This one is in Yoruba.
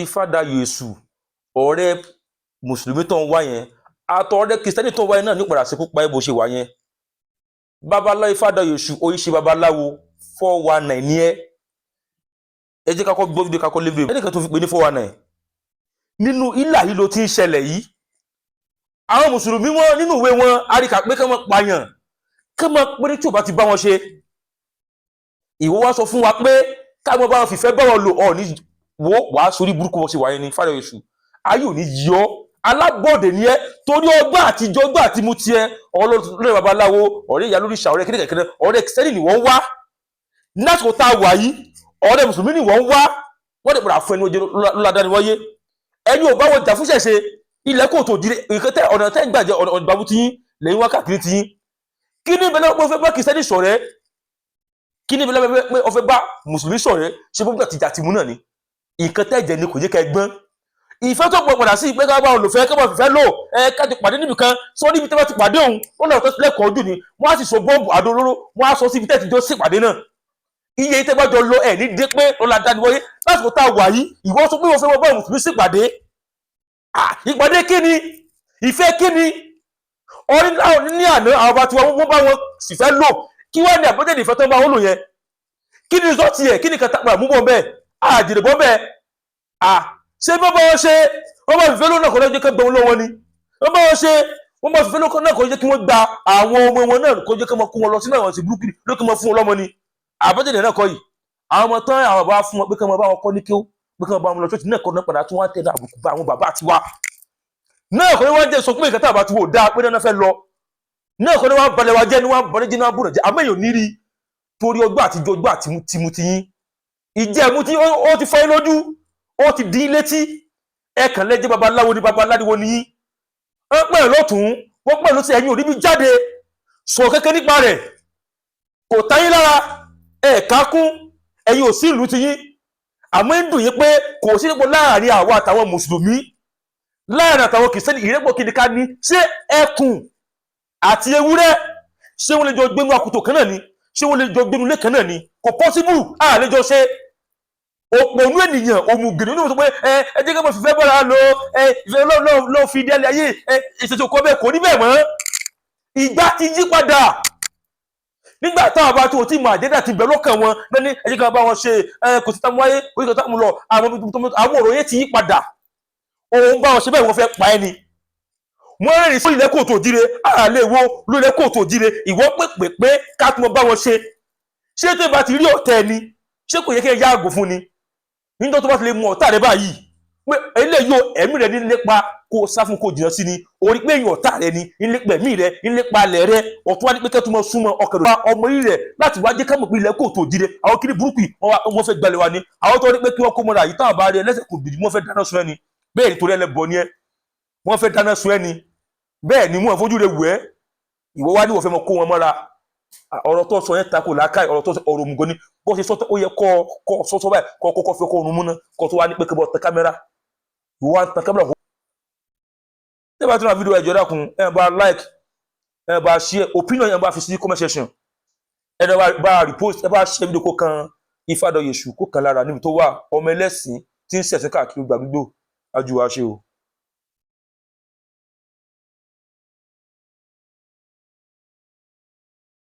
Ifádayọ̀ Èṣù ọ̀rẹ́ mùsùlùmí tó ń wá yẹn àtọ̀rẹ́ kìrìsìtẹ́nì tó ń wá yẹn náà ní padà síkú pa ẹ́ bó ṣe wà yẹn. Babaláwo Ifádayọ̀ Èṣù oríṣi babaláwo 419 ní ẹ jẹ́ kakọ́ gbọ́ fídíò kakọ́ lé fídíò ẹnìkan tó fi pè ní 419 nínú ìlà yìí ló ti ń ṣẹlẹ̀ yìí. Àwọn mùsùlùmí wọn nínú ìwé wọn àríkà pé kán mọ́ pààyàn kán mọ́ pé tí ò bá ti bá wọn ṣe. Ìwọ wá sọ fún wa pé káwọn bá wọn fìfẹ́ bá wọn lò ọ̀ ní wo wàá sórí burúkú wọn ṣe wáyé ní Ifádayọ̀ Èṣù ayé ò ní yọ alábọ̀dé ni ẹ torí ọgbà àtijọ́ ọgbà àti mú tiẹ̀ ọlọ́rẹ́ babaláwo ọ̀rẹ́ ìyá lórí ìṣà ọ̀rẹ́ kékeré ọ̀rẹ́ kìsẹ́nì ni wọ́n wá lásìkò tá a wà yìí ọ̀rẹ́ mùsùlùmí ni wọ́n wá wọ́n dẹ̀ padà fún ẹni ojú ládàáni wáyé ẹni ò bá wọn jà fúnṣẹ̀ ṣe ilẹ̀ kò tó di ìkẹtẹ ọ̀nà tẹ́ ń gbàjẹ́ ọ̀nà ìgbàmú ti yín lẹ́yìn wákàkiri ti yín kí ní ìbẹ̀lẹ̀ pé ó fẹ́ bá kìsẹ́nì ṣọ̀rẹ́ kí ní ìbẹ̀lẹ̀ pé ó fẹ́ bá mùsùlùmí ṣọ̀rẹ́ ṣe gbogbo àtijọ́ àti mú náà ni nǹkan tẹ́jẹ̀ ni kò yẹ ká ẹgbọ́n ìfẹ́ tó pọ̀ padà sí ìpẹ́ ká bá olùfẹ́ ká bá fìfẹ́ lò ká ti pàdé níbi kan sọ níbi tẹ́ bá ti pàdé òun ó lọ́ọ̀ tó lẹ́kọ̀ọ́ ojú ni wọ́n á sì so bọ́ọ̀bù àdó olóró wọ́n á sọ síbi tẹ́ ti jọ sí ìpàdé náà iye tẹ́ bá jọ lọ ẹ̀ ní dé pé ọlá dání wọlé lásìkò tá a wà yìí ìwọ sọ pé wọ́n fẹ́ wọ́n bá mùsùlùmí sí ìpàdé ìpàdé kí ni ìfẹ́ kí ni ọ̀rìn ní àná àwọn bá ti wọ́n bá wọn fìfẹ́ lò kí wọ́n ní àgbẹ́jẹ̀ ìfẹ́ tó bá wọn lò yẹn kí ni rìsọ́ọ̀tì ẹ̀ kí ni kàtàkùn àmúbọ̀ bẹ́ẹ̀ àjèrè bọ́ bẹ́ẹ̀ ṣé bọ́ bá wọn ṣe wọ́n bá fìfẹ́ lónà kọ́ lọ́jọ́ kẹgbẹ̀rún lọ́wọ́ ni wọ́n bá wọn ṣe wọ́n bá fìfẹ́ lónà kọ́ jẹ́ kí wọ́n gba àwọn ọmọ wọn náà kọ́ jẹ́ kí wọ́n kó wọn lọ sínú àwọn ìsìn burúkú ló kí wọ́n fún wọn lọ́mọ ni àbájáde náà kọ́ yìí àwọn ọmọ tán àwọn bàbá fún wọn pé kí wọ́n bá wọn kọ́ ní kí ó pé kí wọ́n bá wọn lọ ṣọ́ọ̀ṣì náà kọ́ náà padà tí wọ́n á tẹ̀lé àbùkù bá àwọn bàbá àti wa náà kọ́ ni wọ́n jẹ́ sọ pé ìkẹta àbá ti wò dáa pé náà fẹ́ lọ náà kọ́ ni wọ́n balẹ̀ wa jẹ́ ni wọ́n balẹ̀ jẹ́ ni wọ́n bùrọ̀ jẹ́ àmọ́ èèyàn níri torí ọgbà àtijọ́ ọgbà àtìmùtì yín ìjẹ́mu tí ó ti fọ́ yín lójú ó ti dín létí ẹ̀kàn lẹ́jẹ́ babaláwo ní babaláwo ní yín wọ́n pẹ̀ lọ́tún wọ́n pẹ̀ lọ́tún ẹ̀yìn òníbi jáde sọ kékeré nípa rẹ̀ kò táyín lára ẹ̀ka kún ẹ̀yìn ò sí ìlú ti yín àmọ́ ń dùn yín pé kò sí nípò láàrin àwa àtàwọn mùsùlùmí láàrin àtàwọn kìrìsìtẹ́nì ìrẹ́pọ̀ kí ni ká ní ṣé ẹkùn àti ewúrẹ́ ṣé wọ́n lè jọ gbénú àkùtò kan náà ni ṣé wọ́n lè jọ gbénú ilé kan náà ni kò pọ́síbù àlejò ṣe òpònú ènìyàn òmùgèrè ní wọ́n pé ẹjẹ́ kí wọ́n fi fẹ́ bọ́ra lọ ìfẹ́ lọ́ọ́ fi délé ayé ìṣètò kọ́ bẹ́ẹ̀ kò ní bẹ́ẹ̀ mọ́ ìgbà ti yí padà nígbà táwọn bá tó tí mọ àjẹ́dà ti bẹ̀ lọ́kàn wọn lẹ́ni ẹjẹ́ kí wọ́n bá wọn ṣe kò sí táwọn wáyé kò sí táwọn lọ àwọn ọ̀rọ̀ yẹn ti yí padà òun bá wọn ṣe bẹ́ẹ̀ wọ́n fẹ́ pa ẹ́ ni wọ́n rìn sí ilẹ̀ kóòtù òjire àlẹ́ wo lórílẹ̀ kóòtù òjire ìwọ pé ká tún bá wọn ṣe tó bá ti rí ọ̀tẹ̀ ni ṣé kò yẹ kí ẹ yáàgò fún ni nítorí tó bá ti lè mú ọ̀tá rẹ báyìí pé eléyìí ẹ̀mí rẹ ní lépa kó sá fún kó jìnnà sí ni orí pé èèyàn ọ̀tá rẹ ni nílépa ẹ̀mí rẹ nílépa alẹ̀ rẹ ọ̀tún wá ní pé kẹ́tùmọ̀ súnmọ́ ọkàn rẹ ọmọ yìí rẹ láti wá jẹ́ ká mọ̀ pé ilẹ̀ kóòtù òjire àwọn kiri burúkú wọ́n fẹ́ gbalẹ̀ wa ni àwọn tó rí pé kí wọ́n kó mọ́ra yìí táwọn bá rí ẹlẹ́sẹ̀ kò bìí wọ́n fẹ́ dáná sun ẹni bẹ́ẹ̀ nítorí ẹlẹ́bọ ni ẹ wọ́n fẹ́ dáná sun ẹni bẹ́ẹ̀ ni wọ́n fojú rẹ wù ẹ́ ìwọ wá ní wọ́n fẹ́ mọ kó wọn mọ́ra ọ̀rọ̀ tó sọ yẹn tako làákàyè ọ̀rọ̀ tó sọ ọ̀rọ̀ òmùgọ̀ ni bó ṣe sọ́tọ̀ ó yẹ kọ́ sọ́tọ̀ báyìí kọ́ kọ́kọ́ fi ọkọ̀ ọ̀run múná kọ́ tó wá ní pé kí wọ́n tẹ kámẹ́rà ìwọ wá ń tẹ kámẹ́rà. ṣé bá tún ra fídíò ẹ̀jọ̀ dákun ẹ̀ bá like ẹ̀ bá share opinion ẹ̀ bá fi sí comment section ẹ̀ bá repost ẹ̀ bá share fídíò kó kan Ifádayọ̀ Èṣù kó kan lára níbi tó wà ọmọ ẹlẹ́sìn tí ń ṣẹ̀sìn káàkiri gbàgbígbò ajú wa ṣe o.